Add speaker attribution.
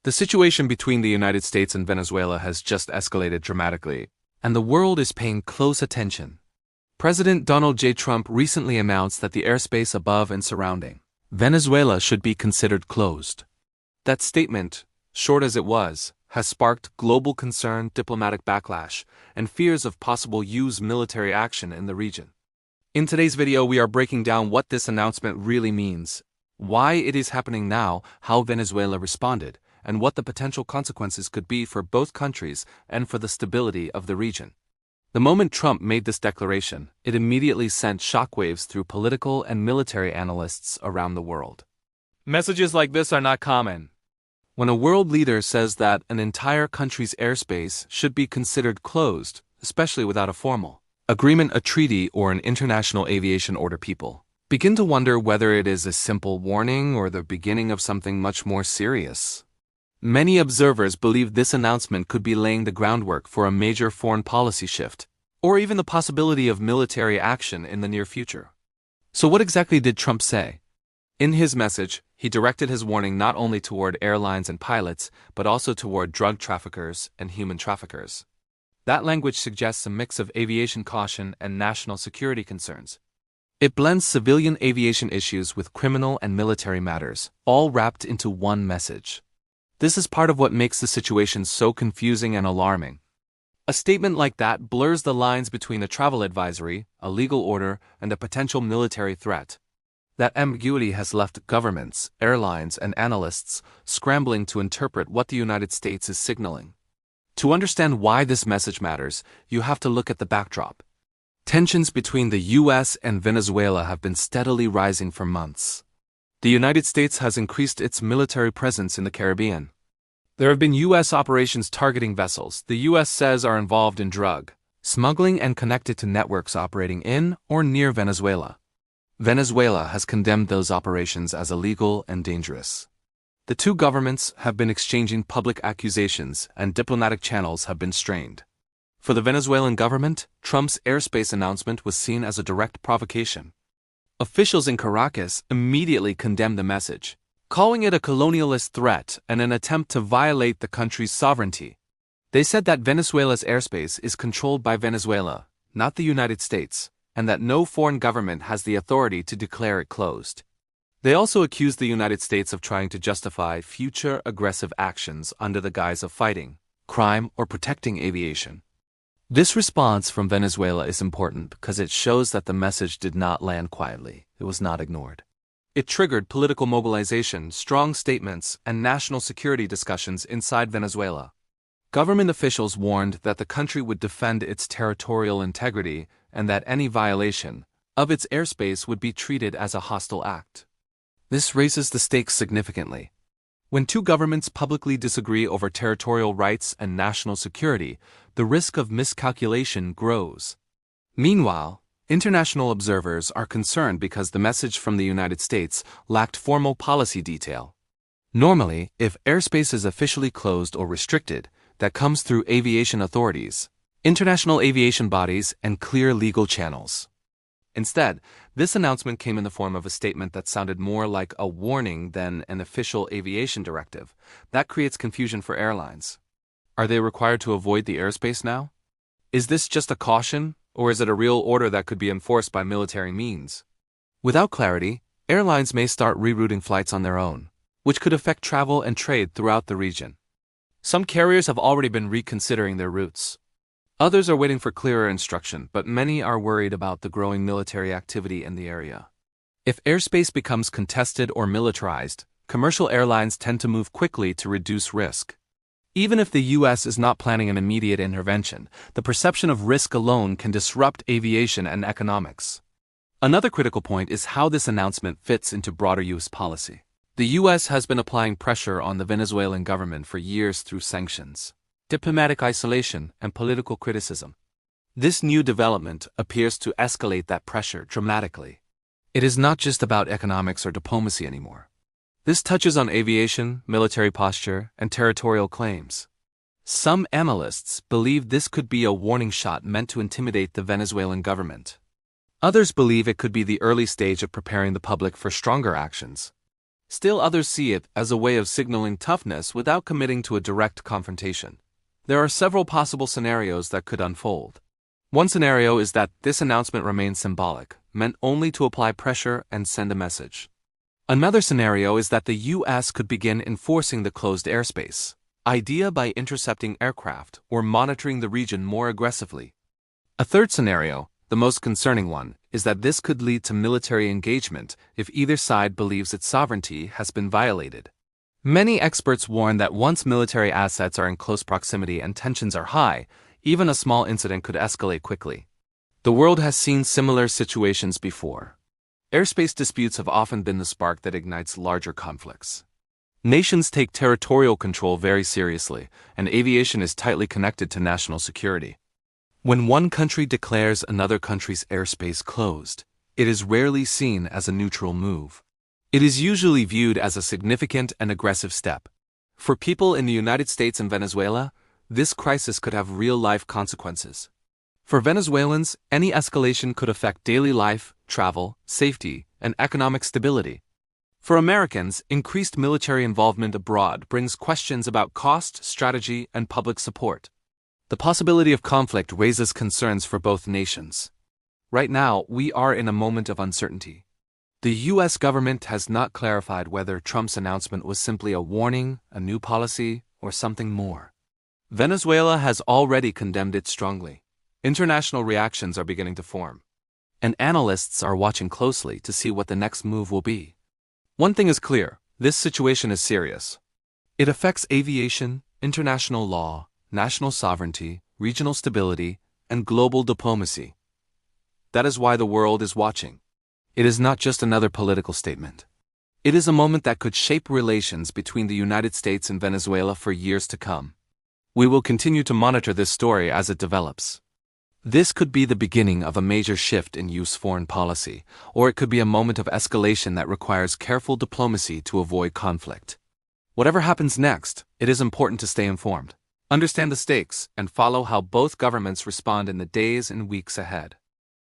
Speaker 1: The situation between the United States and Venezuela has just escalated dramatically, and the world is paying close attention. President Donald J. Trump recently announced that the airspace above and surrounding Venezuela should be considered closed. That statement, short as it was, has sparked global concern, diplomatic backlash, and fears of possible U.S. military action in the region. In today's video, we are breaking down what this announcement really means, why it is happening now, how Venezuela responded, and what the potential consequences could be for both countries and for the stability of the region. The moment Trump made this declaration, it immediately sent shockwaves through political and military analysts around the world. Messages like this are not common. When a world leader says that an entire country's airspace should be considered closed, especially without a formal agreement, a treaty, or an international aviation order, people begin to wonder whether it is a simple warning or the beginning of something much more serious. Many observers believe this announcement could be laying the groundwork for a major foreign policy shift, or even the possibility of military action in the near future. So what exactly did Trump say? In his message, he directed his warning not only toward airlines and pilots, but also toward drug traffickers and human traffickers. That language suggests a mix of aviation caution and national security concerns. It blends civilian aviation issues with criminal and military matters, all wrapped into one message. This is part of what makes the situation so confusing and alarming. A statement like that blurs the lines between a travel advisory, a legal order, and a potential military threat. That ambiguity has left governments, airlines, and analysts scrambling to interpret what the United States is signaling. To understand why this message matters, you have to look at the backdrop. Tensions between the U.S. and Venezuela have been steadily rising for months. The United States has increased its military presence in the Caribbean. There have been U.S. operations targeting vessels the U.S. says are involved in drug smuggling and connected to networks operating in or near Venezuela. Venezuela has condemned those operations as illegal and dangerous. The two governments have been exchanging public accusations and diplomatic channels have been strained. For the Venezuelan government, Trump's airspace announcement was seen as a direct provocation. Officials in Caracas immediately condemned the message, calling it a colonialist threat and an attempt to violate the country's sovereignty. They said that Venezuela's airspace is controlled by Venezuela, not the United States, and that no foreign government has the authority to declare it closed. They also accused the United States of trying to justify future aggressive actions under the guise of fighting crime or protecting aviation. This response from Venezuela is important because it shows that the message did not land quietly. It was not ignored. It triggered political mobilization, strong statements, and national security discussions inside Venezuela. Government officials warned that the country would defend its territorial integrity and that any violation of its airspace would be treated as a hostile act. This raises the stakes significantly. When two governments publicly disagree over territorial rights and national security, the risk of miscalculation grows. Meanwhile, international observers are concerned because the message from the United States lacked formal policy detail. Normally, if airspace is officially closed or restricted, that comes through aviation authorities, international aviation bodies, and clear legal channels. Instead, this announcement came in the form of a statement that sounded more like a warning than an official aviation directive. That creates confusion for airlines. Are they required to avoid the airspace now? Is this just a caution, or is it a real order that could be enforced by military means? Without clarity, airlines may start rerouting flights on their own, which could affect travel and trade throughout the region. Some carriers have already been reconsidering their routes. Others are waiting for clearer instruction, but many are worried about the growing military activity in the area. If airspace becomes contested or militarized, commercial airlines tend to move quickly to reduce risk. Even if the U.S. is not planning an immediate intervention, the perception of risk alone can disrupt aviation and economics. Another critical point is how this announcement fits into broader U.S. policy. The U.S. has been applying pressure on the Venezuelan government for years through sanctions, diplomatic isolation, and political criticism. This new development appears to escalate that pressure dramatically. It is not just about economics or diplomacy anymore. This touches on aviation, military posture, and territorial claims. Some analysts believe this could be a warning shot meant to intimidate the Venezuelan government. Others believe it could be the early stage of preparing the public for stronger actions. Still others see it as a way of signaling toughness without committing to a direct confrontation. There are several possible scenarios that could unfold. One scenario is that this announcement remains symbolic, meant only to apply pressure and send a message. Another scenario is that the U.S. could begin enforcing the closed airspace, idea by intercepting aircraft or monitoring the region more aggressively. A third scenario, the most concerning one, is that this could lead to military engagement if either side believes its sovereignty has been violated. Many experts warn that once military assets are in close proximity and tensions are high, even a small incident could escalate quickly. The world has seen similar situations before. Airspace disputes have often been the spark that ignites larger conflicts. Nations take territorial control very seriously, and aviation is tightly connected to national security. When one country declares another country's airspace closed, it is rarely seen as a neutral move. It is usually viewed as a significant and aggressive step. For people in the United States and Venezuela, this crisis could have real-life consequences. For Venezuelans, any escalation could affect daily life, travel, safety, and economic stability. For Americans, increased military involvement abroad brings questions about cost, strategy, and public support. The possibility of conflict raises concerns for both nations. Right now, we are in a moment of uncertainty. The U.S. government has not clarified whether Trump's announcement was simply a warning, a new policy, or something more. Venezuela has already condemned it strongly. International reactions are beginning to form, and analysts are watching closely to see what the next move will be. One thing is clear: this situation is serious. It affects aviation, international law, national sovereignty, regional stability, and global diplomacy. That is why the world is watching. It is not just another political statement. It is a moment that could shape relations between the United States and Venezuela for years to come. We will continue to monitor this story as it develops. This could be the beginning of a major shift in U.S. foreign policy, or it could be a moment of escalation that requires careful diplomacy to avoid conflict. Whatever happens next, it is important to stay informed, understand the stakes, and follow how both governments respond in the days and weeks ahead.